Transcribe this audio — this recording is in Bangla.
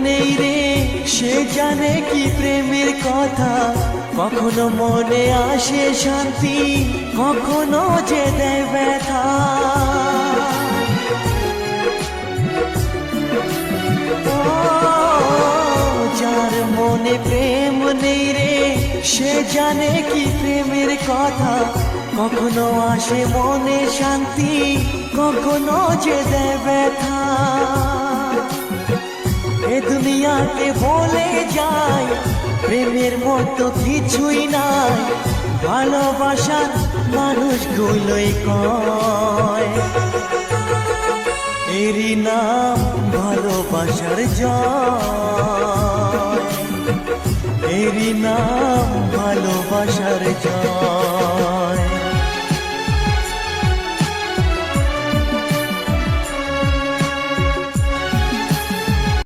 নেই রে সে জানে কি প্রেমের কথা, কখনো মনে আসে শান্তি, কখনো যে দেয় ব্যথা। যার মনে প্রেম নেই রে সে জানে কি প্রেমের কথা, কখনো আসে মনে শান্তি, কখনো যে দেয় ব্যথা। এ দুনিয়াতে বলে যায় প্রেমের মতো কিছুই নাই, ভালোবাসার মানুষগুলোই কয় এরই নাম ভালোবাসার জয়, এরই নাম ভালোবাসার জয়।